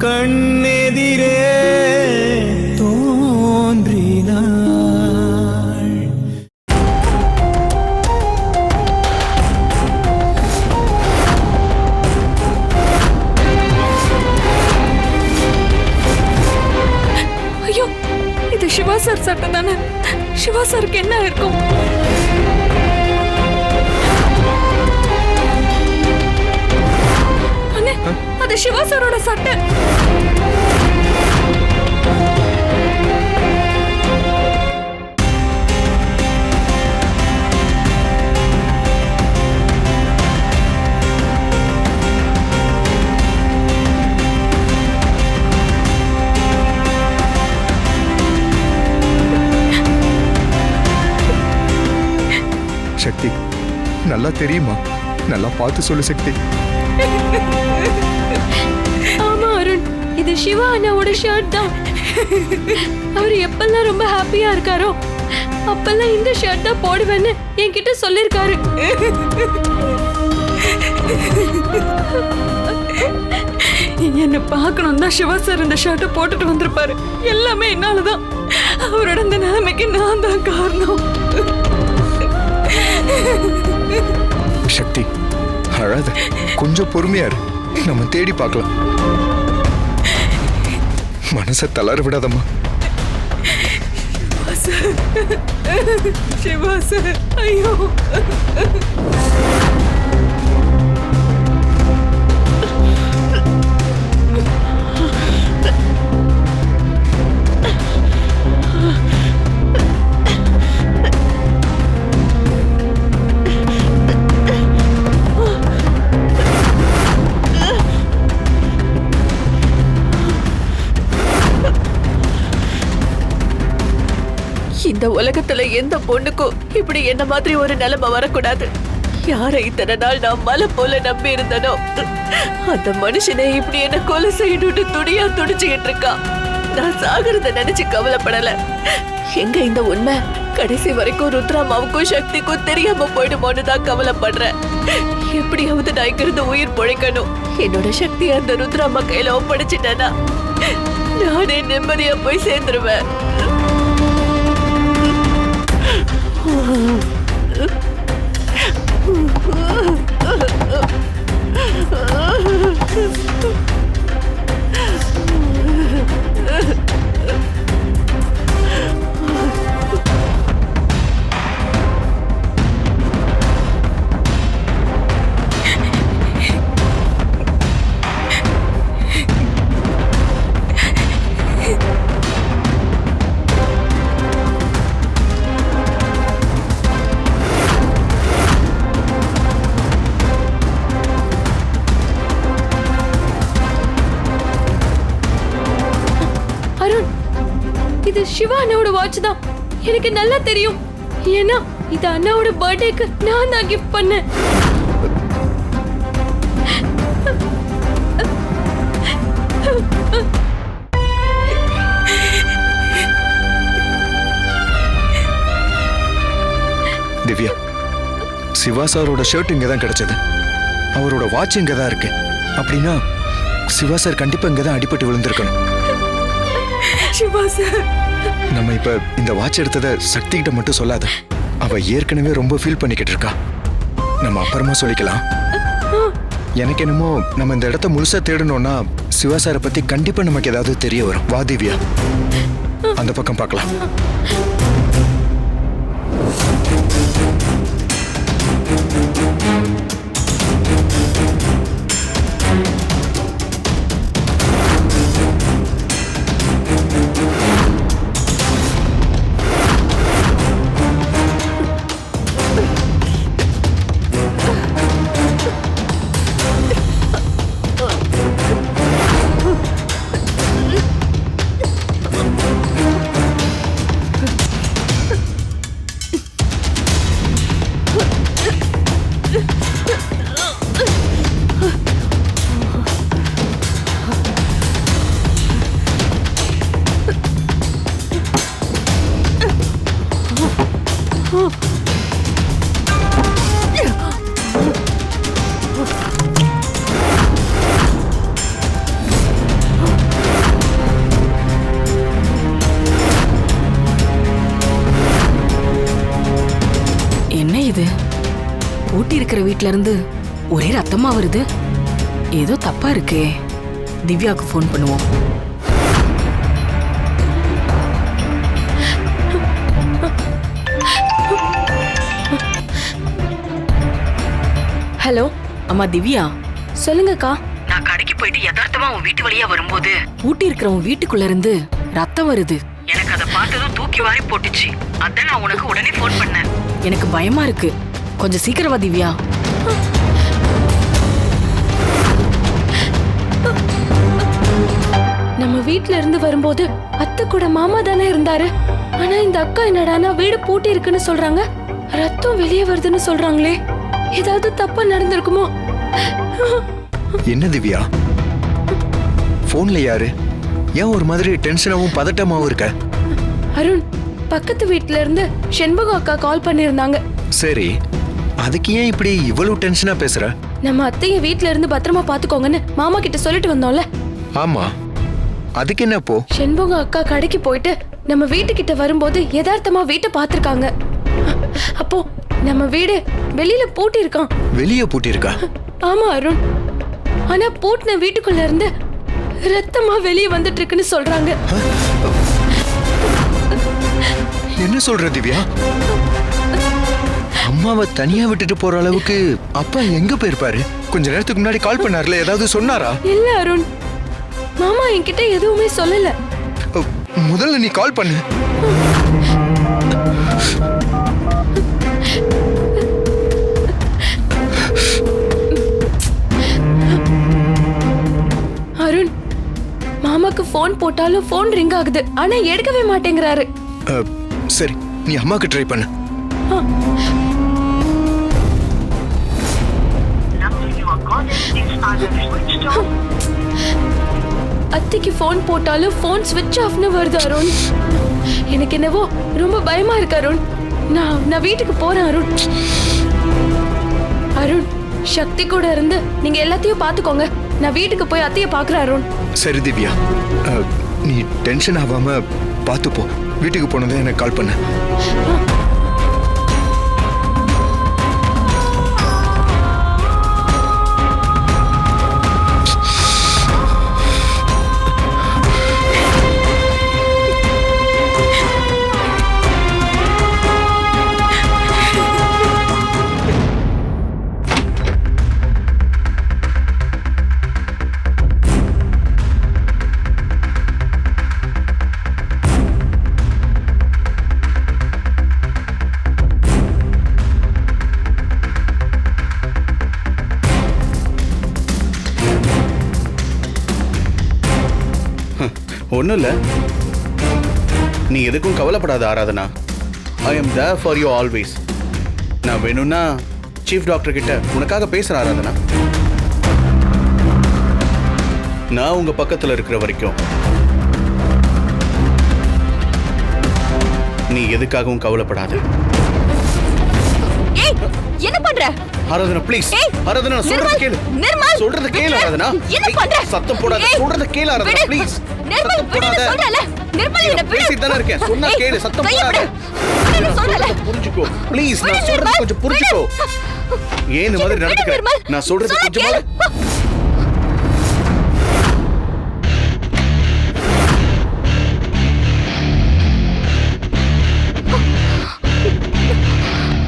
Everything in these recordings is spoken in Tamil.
கண்ணெதிரே தோன்றினாள். ஐயோ, இது சிவா சார் சட்டை தானே? சிவா சாருக்கு என்ன இருக்கும்? அண்ணே, அது சிவா சாரோட சட்டை. சக்தி, நல்லா தெரியுமா? நல்லா பார்த்து சொல்லு சக்தி. ஆமா அருண், இது சிவா அண்ணாவோட ஷர்ட் தான். அவர் எப்பெல்லாம் ரொம்ப ஹாப்பியா இருக்காரோ அப்பெல்லாம் இந்த ஷர்ட் தான் போடுவேன்னு என்கிட்ட சொல்லிருக்காரு. என்ன பார்க்கணும் தான் சிவா சார் இந்த ஷர்ட்டை போட்டுட்டு வந்திருப்பாரு. எல்லாமே என்னாலதான். அவரோட இந்த நிலைமைக்கு நான் தான் காரணம். சக்தி, அழாத, கொஞ்சம் பொறுமையா இரு. நம்ம தேடி பார்க்கலாம். மனசை தளர விடாதம்மா. சிவா சார், ஐயோ. இந்த உலகத்துல எந்த பொண்ணுக்கும் இப்படி என்ன மாதிரி ஒரு நிலைமை வரக்கூடாது. யாரை இத்தனை நாள் நான் மலை போல நம்பி இருந்தனோ அந்த மனுஷனை இப்படி என்ன கொலை செய்யணும்னு துடியா துடிச்சுக்கிட்டு இருக்கா. நான் சாகிறத நினைச்சு கவலைப்படல. எங்க இந்த உண்மை கடைசி வரைக்கும் ருத்ராமாவுக்கும் சக்திக்கும் தெரியாம போயிடுமோன்னு தான் கவலைப்படுறேன். எப்படியாவது நான் இங்கிருந்து உயிர் பொழைக்கணும். என்னோட சக்தி அந்த ருத்ராமா கையில ஒப்படைச்சிட்டேன்னா நானே நிம்மதியா போய் சேர்ந்துருவேன். இது சிவா அண்ணாவோட வாட்ச் தான். எனக்கு நல்லா தெரியும். ஏன்னா இது அண்ணாவோட பர்த்டேக்கு நான் தான் கிஃப்ட் பண்ணேன். திவ்யா, சிவா சாரோட ஷர்ட் இங்க தான் கிடைச்சது. அவரோட வாட்ச் இங்க தான் இருக்கு. அப்படின்னா சிவா சார் கண்டிப்பா இங்க தான் அடிபட்டு விழுந்திருக்கணும். சிவா சார், நம்ம இப்ப இந்த வாட்ச் எடுத்ததை சக்தி கிட்ட மட்டும் சொல்லாத. அவ ஏற்கனவே ரொம்ப ஃபீல் பண்ணிக்கிட்டு இருக்கா. நம்ம அப்புறமா சொல்லிக்கலாம். எனக்கு என்னமோ நம்ம இந்த இடத்த முழுசா தேடணும்னா சிவா சாரை பத்தி கண்டிப்பா நமக்கு ஏதாவது தெரிய வரும். வா திவ்யா, அந்த பக்கம் பார்க்கலாம். வீட்ல இருந்து ஒரே ரத்தமா வருது. ஏதோ தப்பா இருக்கே. திவ்யாவுக்கு ஃபோன் பண்ணுவோம். ஹலோ அம்மா திவ்யா, சொல்லுங்கக்கா. நான் கடைக்கு போயிட்டு யதார்த்தமா உன் வீட்டு வழியா வரும்போது பூட்டி இருக்கிற உன் வீட்டுக்குள்ள இருந்து ரத்தம் வருது. எனக்கு அதை பார்த்ததும் தூக்கி வாரி போட்டுச்சு. அதான் நான் உனக்கு உடனே ஃபோன் பண்ணேன். எனக்கு பயமா இருக்கு. கொஞ்சம் சீக்கிரம் வா திவ்யா. நம்ம வீட்ல இருந்து வரும்போது அத்தை கூட மாமா தானே இருந்தாரு. ஆனா இந்த அக்கா என்னடானா வீடு பூட்டி இருக்குன்னு சொல்றாங்க, ரத்தம் வெளியே வருதுன்னு சொல்றாங்களே. ஏதாவது தப்பா நடந்திருக்குமோ? என்ன திவ்யா, போன்ல யாரு? ஏன் ஒரு மாதிரி டென்ஷனாவும் பதட்டமாவும் இருக்க? அருண், பக்கத்து வீட்ல இருந்து செண்பகம் அக்கா கால் பண்ணிருந்தாங்க. சரி, அதுக்கு ஏன் இப்படி இவ்வளவு டென்ஷனா பேசுற? நம்ம அத்தைய வீட்ல இருந்து பத்திரமா பாத்துக்கோங்கன்னு மாமா கிட்ட சொல்லிட்டு வந்தோம்ல. ஆமா, அதுக்கு என்ன போ? செண்பகம் அக்கா கடைக்கு போயிட்டு நம்ம வீட்டுக்கிட்ட வரும்போது யதார்த்தமா வீட்டை பாத்திருக்காங்க. அப்போ நம்ம வீடு வெளியில பூட்டி இருக்கான். வெளியே பூட்டி இருக்கா? ஆமா அருண், ஆனா பூட்டின வீட்டுக்குள்ள இருந்து ரத்தமா வெளியே வந்துட்டு இருக்குன்னு சொல்றாங்க. என்ன சொல்ற திவ்யா? அம்மாவை தனியா விட்டுட்டு போற அளவுக்கு அப்பா எங்க போயிருப்பாரு? கொஞ்ச நேரத்துக்கு முன்னாடி கால் பண்ணார்ல, ஏதாவது சொன்னாரா? இல்ல அருண், மாமா என்கிட்ட எதுவுமே சொல்லல. முதல்ல நீ கால் பண்ணு. அருண், மாமாக்கு போன் போட்டாலும் போன் ரிங் ஆகுது, ஆனா எடுக்கவே மாட்டேங்கிறாரு. சரி, நீ அம்மாக்கு ட்ரை பண்ணு. அத்தைக்கு போன் போட்டாலும் போன் ஸ்விட்ச் ஆஃப்னு வருது அருண். எனக்கு என்னவோ ரொம்ப பயமா இருக்கு அருண். நான் வீட்டுக்கு போறேன் அருண். அருண், சக்தி கூட இருந்து நீங்க எல்லாத்தையும் பாத்துக்கோங்க. நான் வீட்டுக்கு போய் அத்தைய பாக்குறேன் அருண். சரி திவ்யா, நீ டென்ஷன் ஆகாம பாத்து போ. வீட்டுக்கு போனதும் எனக்கு கால் பண்ணு. ஒன்றும் இல்லை, நீ எதுக்கும் கவலைப்படாத Aradhana. I am there for you always. நான் வேணும்னா சீஃப் டாக்டர் கிட்ட உனக்காக பேசுகிறேன் ஆராதனா. நான் உங்க பக்கத்தில் இருக்கிற வரைக்கும் நீ எதுக்காகவும் கவலைப்படாத. என்ன பண்ற ஆராதனா ப்ளீஸ்? ஆராதனா சொல்றத கேளு. நிர்மல், சொல்றத கேளு ஆராதனா. என்ன பண்ற? சத்தம் போடாத, சொல்றத கேளு ஆராதனா ப்ளீஸ். நிர்மல், விடுன்னு சொல்றல. நிர்மல், என்ன விடு. பேசிட்டு தானே இருக்கேன். சொன்னா கேளு, சத்தம் போடாத. விடுன்னு சொல்றல. புரிஞ்சுக்கோ ப்ளீஸ், நான் சொல்றது கொஞ்சம் புரிஞ்சுக்கோ. ஏன் இந்த மாதிரி நடந்துக்கிற? நான் சொல்றது கொஞ்சம்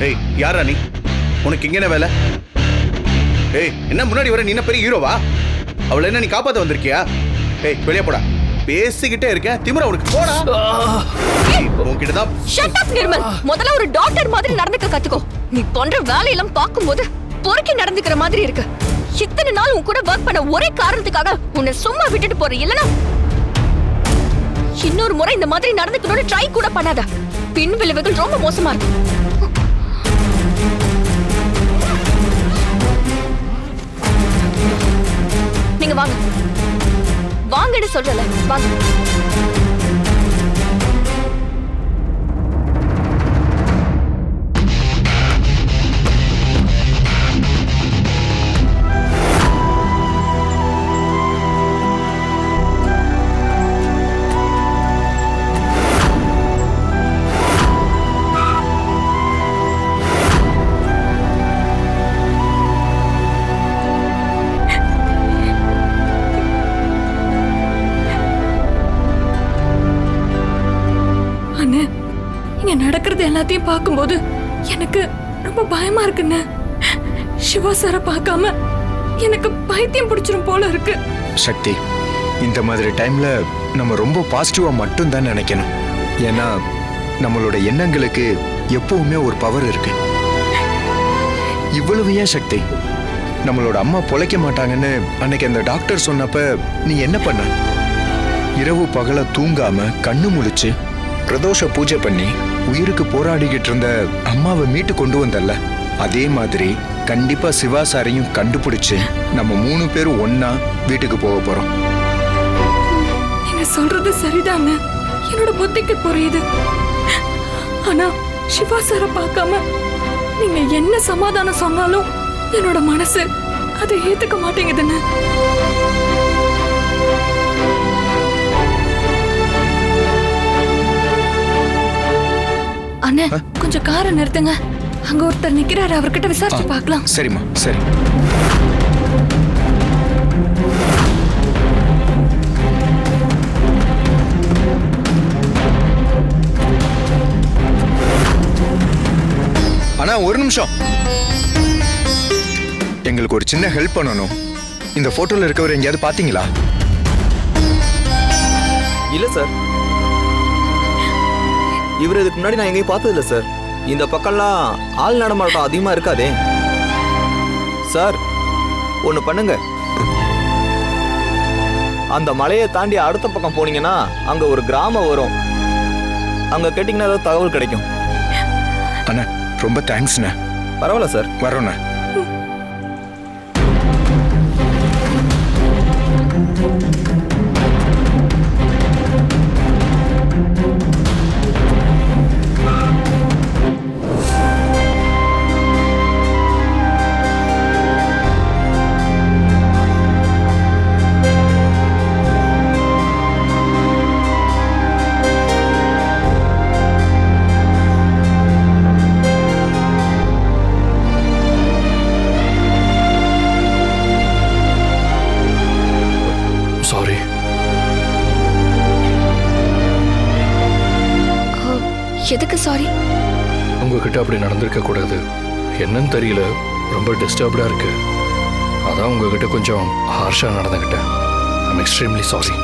ஏய், யாரா நீ? உனக்கு இங்க என்ன வேலை? ஏய், என்ன முன்னாடி வர? நீ என்ன பெரிய ஹீரோவா? அவளை என்ன நீ காப்பாத்த வந்திருக்கியா? ஏய், வெளியே போடா. பேசிக்கிட்டே இருக்கேன், திமிரா உனக்கு. போடா. உன்கிட்ட தான். Shut up Nirmal. முதல்ல ஒரு டாக்டர் மாதிரி நடந்துக்க கத்துக்கோ. நீ பண்ற வேலையெல்லாம் பாக்கும்போது பொறுக்கி நடந்துக்கிற மாதிரி இருக்கு. இத்தனை நாள் உன் கூட வர்க் பண்ண ஒரே காரணத்துக்காக உன்னை சும்மா விட்டுட்டு போற இல்லனா? இன்னொரு முறை இந்த மாதிரி நடந்துக்கணும்னு ட்ரை கூட பண்ணாத. பின் விளைவுகள் ரொம்ப மோசமா இருக்கும். நீங்க வாங்க, வாங்கன்னு சொல்றல. வாங்க. எல்லாத்தையும் பார்க்கும்போது எனக்கு ரொம்ப பயமா இருக்குன்னு. சிவா சாரை பார்க்காம எனக்கு பைத்தியம் பிடிச்சிரும் போல இருக்கு. சக்தி, இந்த மாதிரி டைம்ல நம்ம ரொம்ப பாசிட்டிவா மட்டும் தான் நினைக்கணும். ஏன்னா நம்மளோட எண்ணங்களுக்கு எப்பவுமே ஒரு பவர் இருக்கு. இவ்வளவு ஏன் சக்தி, நம்மளோட அம்மா பொழைக்க மாட்டாங்கன்னு அன்னைக்கு அந்த டாக்டர் சொன்னப்ப நீ என்ன பண்ண? இரவு பகல தூங்காம கண்ணு முழிச்சு பிரதோஷ பூஜை பண்ணி உயிருக்கு போராடிக்கிட்டு இருந்த அம்மாவை மீட்டு கொண்டு வந்தல்ல, அதே மாதிரி கண்டிப்பா சிவா சாரையும் கண்டுபிடிச்சு நம்ம 3 பேரும் ஒன்னா வீட்டுக்கு போக போறோம். நீங்க சொல்றது சரிதானே, என்னோட புத்திக்கு புரியுது. ஆனா சிவா சாரை பார்க்காம நீங்க என்ன சமாதானம் சொன்னாலும் என்னோட மனசு அதை ஏத்துக்க மாட்டேங்குதுன்னு. அண்ணே, கொஞ்சம் காரை நிறுத்துங்க. அங்க ஒருத்தர் நிக்கிறாரு, அவர்கிட்ட விசாரிச்சு பார்க்கலாம். சரிம்மா, சரி. அண்ணா, ஒரு நிமிஷம். எங்களுக்கு ஒரு சின்ன ஹெல்ப் பண்ணணும். இந்த போட்டோல இருக்கவர் எங்கேயாவது பாத்தீங்களா? இல்ல சார், இவர் இதுக்கு முன்னாடி நான் எங்கேயும் பார்த்தது இல்லை சார். இந்த பக்கம்லாம் ஆள் நடமாட்டம் அதிகமா இருக்காதே சார். ஒன்று பண்ணுங்க, அந்த மலையை தாண்டி அடுத்த பக்கம் போனீங்கன்னா அங்க ஒரு கிராமம் வரும். அங்க கேட்டீங்கன்னா ஏதாவது தகவல் கிடைக்கும். அண்ணா, ரொம்ப தேங்க்ஸ்ண்ணா. பரவாயில்ல சார், வரோண்ணா. சாரி. எதுக்கு சாரி? உங்ககிட்ட அப்படி நடந்திருக்க கூடாது. என்னன்னு தெரியல, ரொம்ப டிஸ்டர்ப்டா இருக்கு. அதான் உங்ககிட்ட கொஞ்சம் ஹார்ஷா நடந்துக்கிட்டேன். I'm extremely sorry.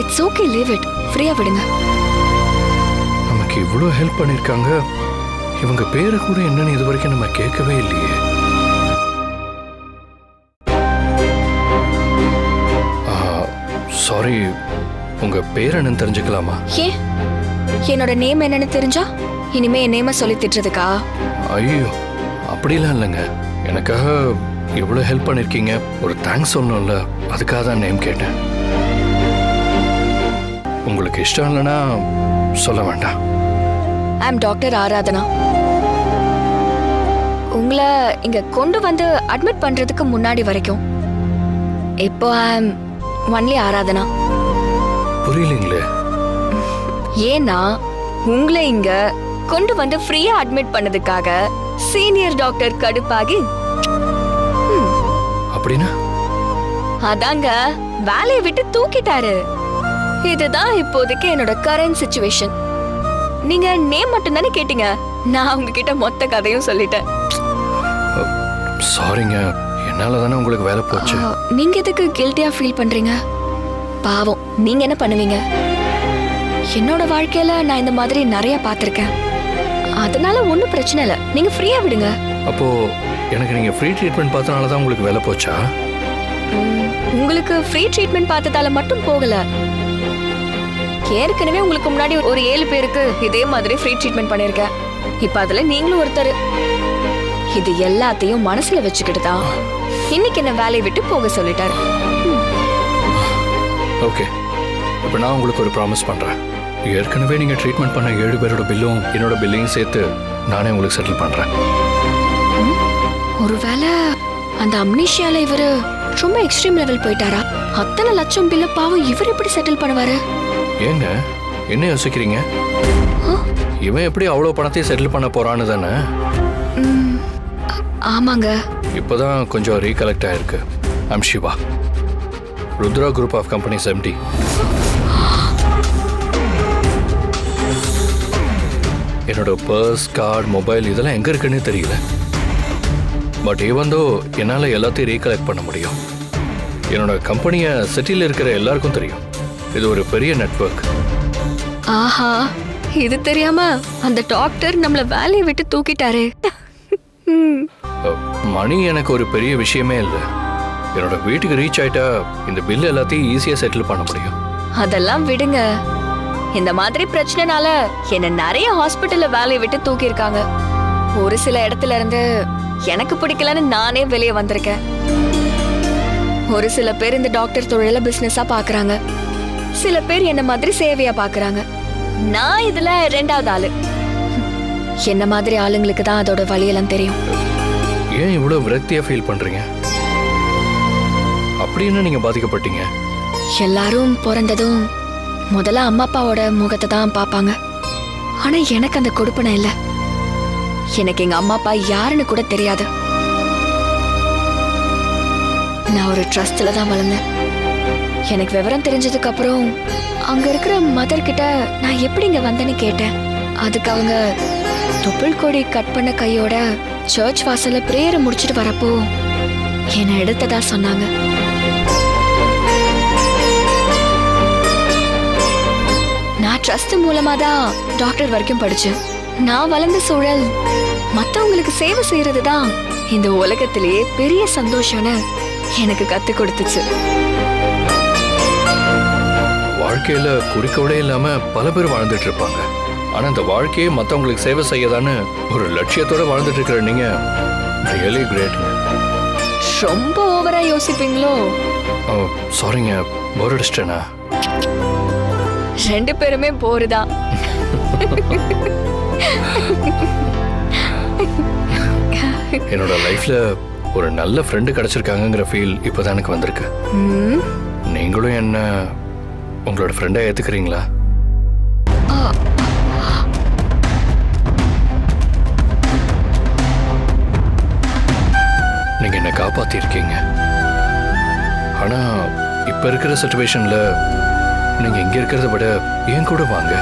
It's okay, leave it. ஃப்ரீயா விடுங்க. நமக்கு இவ்வளோ ஹெல்ப் பண்ணியிருக்காங்க. இவங்க பேரு கூட என்னன்னு இது வரைக்கும் நம்ம கேட்கவே இல்லையே. சாரி, உங்க பேர் என்னன்னு தெரிஞ்சுக்கலாமா? ஏன் என்னோட நேம் என்னன்னு தெரிஞ்சா இனிமே என் நேம சொல்லி திட்டுறதுக்கா? ஐயோ, அப்படிலாம் இல்லைங்க. எனக்காக எவ்வளோ ஹெல்ப் பண்ணியிருக்கீங்க, ஒரு தேங்க்ஸ் சொல்லணும்ல, அதுக்காக தான் நேம் கேட்டேன். உங்களுக்கு இஷ்டம் இல்லைன்னா சொல்ல வேண்டாம். ஐ அம் டாக்டர் ஆராதனா. உங்களை இங்க கொண்டு வந்து அட்மிட் பண்றதுக்கு முன்னாடி வரைக்கும் இப்போ ஐ அம் ஒன்லி ஆராதனா. புரியலீங்களே. ஏன்னா உங்களை இங்க கொண்டு வந்து ஃப்ரீயா அட்மிட் பண்ணதுக்காக சீனியர் டாக்டர் கடுப்பாகி அப்படின்னா அதாங்க வேலையை விட்டு தூக்கிட்டாரு. இதுதான் இப்போதைக்கு என்னோட கரண்ட் சிச்சுவேஷன். நீங்க நேம் மட்டும் தானே கேட்டீங்க, நான் உங்ககிட்ட மொத்த கதையும் சொல்லிட்டேன். சாரிங்க, என்னால தானே உங்களுக்கு வேலை போச்சு. நீங்க எதுக்கு கில்ட்டியா ஃபீல் பண்றீங்க? பாவம், நீங்க என்ன பண்ணுவீங்க? என்னோட வாழ்க்கையில நான் இந்த மாதிரி நிறைய பார்த்திருக்கேன். அதனால ஒன்றும் பிரச்சனை இல்லை, நீங்க ஃப்ரீயா விடுங்க. அப்போ எனக்கு நீங்க ஃப்ரீ ட்ரீட்மெண்ட் பார்த்தனால தான் உங்களுக்கு வேலை போச்சா? உங்களுக்கு ஃப்ரீ ட்ரீட்மெண்ட் பார்த்ததால மட்டும் போகல. ஏற்கனவே உங்களுக்கு முன்னாடி ஒரு 7 பேருக்கு இதே மாதிரி ஃப்ரீ ட்ரீட்மெண்ட் பண்ணிருக்கேன். இப்ப அதுல நீங்களும் ஒருத்தர். இது எல்லாத்தையும் மனசுல வச்சுக்கிட்டு தான் இன்னைக்கு என்ன வேலையை விட்டு போக சொல்லிட்டாரு. ஓகே, இப்போ நான் உங்களுக்கு ஒரு ப்ராமிஸ் பண்றேன். ஏற்கனவே நீங்க ட்ரீட்மெண்ட் பண்ண 7 பேரோட பில்லும் என்னோட பில்லையும் சேர்த்து நானே உங்களுக்கு செட்டில் பண்றேன். ஒருவேளை அந்த அம்னீஷியால இவரு ரொம்ப எக்ஸ்ட்ரீம் லெவல் போயிட்டாரா? அத்தனை லட்சம் பில்ல பாவம் இவர் எப்படி செட்டில் பண்ணுவாரு? ஏங்க என்ன யோசிக்கிறீங்க? இவன் எப்படி அவ்வளோ பணத்தையும் செட்டில் பண்ண போறான்னு தானே? ஆமாங்க. இப்போதான் கொஞ்சம் ரீகலெக்ட் ஆயிருக்கு. I'm Shiva, Rudra group of companies MD. என்னோட பர்ஸ், கார்டு, மொபைல் இதெல்லாம் எங்கே இருக்குன்னே தெரியல. பட் ஈவந்தோ என்னால் எல்லாத்தையும் ரீகலெக்ட் பண்ண முடியும். என்னோட கம்பெனியை சிட்டியில் இருக்கிற எல்லாருக்கும் தெரியும். இது ஒரு பெரிய நெட்வொர்க். ஆஹா, இது தெரியாம அந்த டாக்டர் நம்மள வேலையை விட்டு தூக்கிட்டாரு. மணி எனக்கு ஒரு பெரிய விஷயமே இல்லை. என்னோட வீட்டுக்கு ரீச் ஆயிட்டா இந்த பில் எல்லாத்தையும் ஈஸியாக செட்டில் பண்ண முடியும். அதெல்லாம் விடுங்க. இந்த மாதிரி பிரச்சனைனால என்ன நிறைய ஹாஸ்பிட்டல்ல வேலையை விட்டு தூக்கி இருக்காங்க. ஒரு சில இடத்துல இருந்து எனக்கு பிடிக்கலன்னு நானே வெளியே வந்திருக்கேன். ஒரு சில பேர் இந்த டாக்டர் தொழில பிசினஸா பாக்குறாங்க, சில பேர் என்ன மாதிரி சேவையா பாக்குறாங்க. நான் இதுல ரெண்டாவது ஆளு. என்ன மாதிரி ஆளுங்களுக்கு தான் அதோட வழியெல்லாம் தெரியும். ஏன் இவ்வளோ விரக்தியா ஃபீல் பண்றீங்க? அப்படின்னு நீங்க பாதிக்கப்பட்டீங்க? எல்லாரும் பிறந்ததும் முதல்ல அம்மா அப்பாவோட முகத்தை தான் பார்ப்பாங்க. ஆனா எனக்கு அந்த கொடுப்பனை இல்லை. எனக்கு எங்க அம்மா அப்பா யாருன்னு கூட தெரியாது. நான் ஒரு ட்ரஸ்ட்ல தான் வளர்ந்தேன். எனக்கு விவரம் தெரிஞ்சதுக்கு அப்புறம் அங்க இருக்கிற மதர் கிட்ட நான் எப்படி இங்க வந்தேன்னு கேட்டேன். அதுக்கு அவங்க தொப்புள் கொடி கட் பண்ண கையோட சர்ச் வாசல்ல பிரேயரை முடிச்சிட்டு வரப்போ என்னை எடுத்ததா சொன்னாங்க. நான் ட்ரஸ்ட் மூலமா தான் டாக்டர் வரைக்கும் படிச்சேன். நான் வளர்ந்த சூழல் மத்தவங்களுக்கு சேவை செய்யறது தான் இந்த உலகத்திலேயே பெரிய சந்தோஷம்னு எனக்கு கத்து கொடுத்துச்சு. வாழ்க்கையில குறிக்கோளே இல்லாம பல பேர் வாழ்ந்துட்டு இருப்பாங்க. ஆனா இந்த வாழ்க்கையே மத்தவங்களுக்கு சேவை செய்யதான்னு ஒரு லட்சியத்தோட வாழ்ந்துட்டு இருக்கிற நீங்க ரியலி கிரேட். ரொம்ப ஓவரா யோசிப்பீங்களோ? சாரிங்க, போர் அடிச்சிட்டேனா? ரெண்டு பேருமே போருதான். என்னோட லைஃப்ல ஒரு நல்ல ஃப்ரெண்டு கிடைச்சிருக்காங்கிற ஃபீல் இப்போதான் எனக்கு வந்திருக்கு. நீங்களும் என்ன உங்களோட ஃப்ரெண்டா ஏத்துக்கிறீங்களா? நீங்க என்ன காப்பாத்திருக்கீங்க. ஆனா இப்ப இருக்கிற சிச்சுவேஷன்ல நீங்க இங்க இருக்கிறத விட என் கூட வாங்க.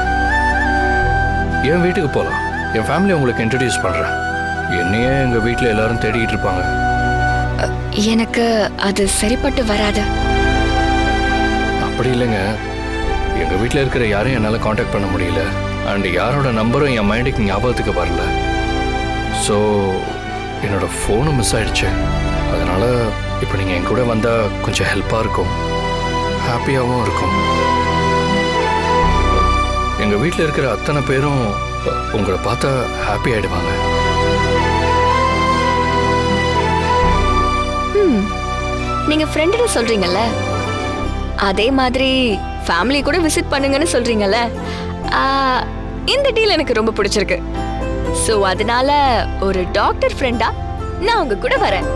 என் வீட்டுக்கு போலாம். என் ஃபேமிலி உங்களுக்கு இன்ட்ரடியூஸ் பண்றேன். என்னையே எங்க வீட்டுல எல்லாரும் தேடிட்டு இருப்பாங்க. எனக்கு அது சரிப்பட்டு வராது. அப்படி இல்லைங்க, எங்க வீட்டில் இருக்கிற யாரையும் என்னால் காண்டாக்ட் பண்ண முடியல. அண்ட் யாரோட நம்பரும் என் மைண்டுக்கு ஞாபகத்துக்கு வரல. ஸோ என்னோட ஃபோனும் மிஸ் ஆயிடுச்சு. அதனால இப்போ நீங்கள் என் கூட வந்தால் கொஞ்சம் ஹெல்ப்பாக இருக்கும், ஹாப்பியாகவும் இருக்கும். எங்கள் வீட்டில் இருக்கிற அத்தனை பேரும் உங்களை பார்த்தா ஹாப்பி ஆகிடுவாங்க. நீங்க ஃப்ரெண்டுன்னு சொல்றீங்கல்ல, அதே மாதிரி ஃபேமிலி கூட விசிட் பண்ணுங்கன்னு சொல்றீங்கல்ல. இந்த டீல் எனக்கு ரொம்ப பிடிச்சிருக்கு. சோ அதனால ஒரு டாக்டர் ஃப்ரெண்டா நான் உங்க கூட வரேன்.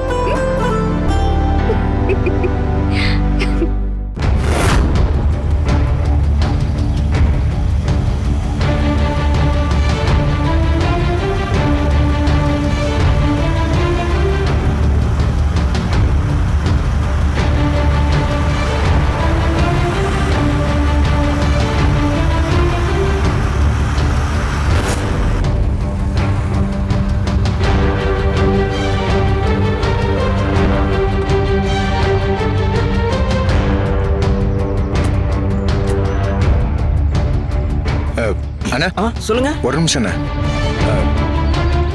அண்ணா, சொல்லுங்க. ஒரு நிமிஷம் அண்ணா.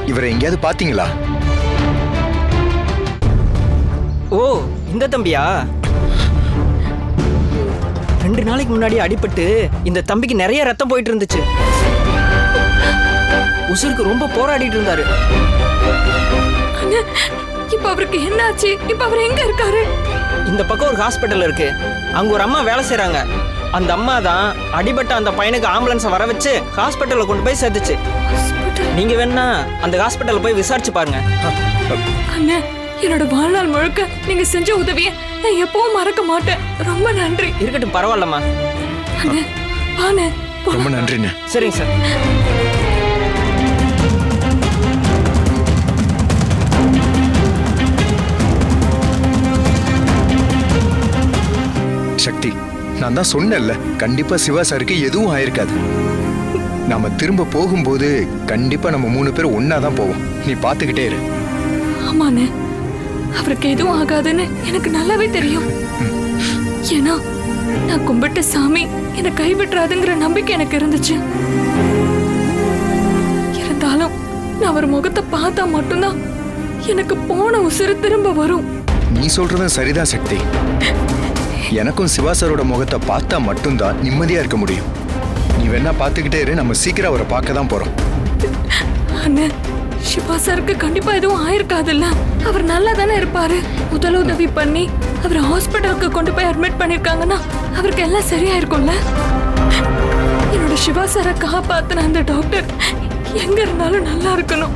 இவரை எங்கேயாவது பாத்தீங்களா? ஓ, இந்த தம்பியா? 2 நாளைக்கு முன்னாடி அடிபட்டு இந்த தம்பிக்கு நிறைய ரத்தம் போயிட்டு இருந்துச்சு. உசுருக்கு ரொம்ப போராடிட்டு இருந்தாரு. இப்ப அவருக்கு என்ன ஆச்சு? இப்ப அவர் எங்க இருக்காரு? இந்த பக்கம் ஒரு ஹாஸ்பிட்டல் இருக்கு. அங்க ஒரு அம்மா வேலை செய்றாங்க. அந்த அம்மா தான் அடிபட்ட அந்த பையனுக்கு ஆம்புலன்ஸை வர வச்சு ஹாஸ்பிட்டலில் கொண்டு போய் சேர்த்துச்சு. நீங்க வேணா அந்த ஹாஸ்பிட்டலில் போய் விசாரிச்சு பாருங்க. அண்ணே, என்னோட வாழ்நாள் முழுக்க நீங்க செஞ்ச உதவியை நான் எப்பவும் மறக்க மாட்டேன். ரொம்ப நன்றி. இருக்கட்டும், பரவாயில்லம்மா. அண்ணே, வாண்ணே. ரொம்ப நன்றிண்ணே. சரிங்க சார். சக்தி, நான் தான் சொன்னேன்ல, கண்டிப்பா சிவா சாருக்கு எதுவும் ஆயிருக்காது. நாம திரும்ப போகும்போது கண்டிப்பா நம்ம 3 பேரும் ஒன்னா தான் போவோம். நீ பாத்துக்கிட்டே இரு. ஆமாண்ணே, அவருக்கு எதுவும் ஆகாதுன்னு எனக்கு நல்லாவே தெரியும். ஏன்னா நான் கும்பிட்ட சாமி என்னை கைவிட்டுறாதுங்கிற நம்பிக்கை எனக்கு இருந்துச்சு. இருந்தாலும் நான் அவர் முகத்தை பார்த்தா மட்டும்தான் எனக்கு போன உசுறு திரும்ப வரும். நீ சொல்றதும் சரிதான் சக்தி. எனக்கும் சிவா சாரோட முகத்தை பார்த்தா மட்டும்தான் நிம்மதியா இருக்க முடியும். நீ வேணா பாத்துக்கிட்டே இரு, நம்ம சீக்கிரம் அவரை பார்க்க தான் போறோம். அண்ணே, சிவா சாருக்கு கண்டிப்பா எதுவும் ஆயிருக்காதுல்ல? அவர் நல்லா தானே இருப்பாரு. முதலுதவி பண்ணி அவர் ஹாஸ்பிட்டலுக்கு கொண்டு போய் அட்மிட் பண்ணிருக்காங்கன்னா அவருக்கு எல்லாம் சரியா இருக்கும்ல? என்னோட சிவா சாரை காப்பாத்தின அந்த டாக்டர் எங்க இருந்தாலும் நல்லா இருக்கணும்.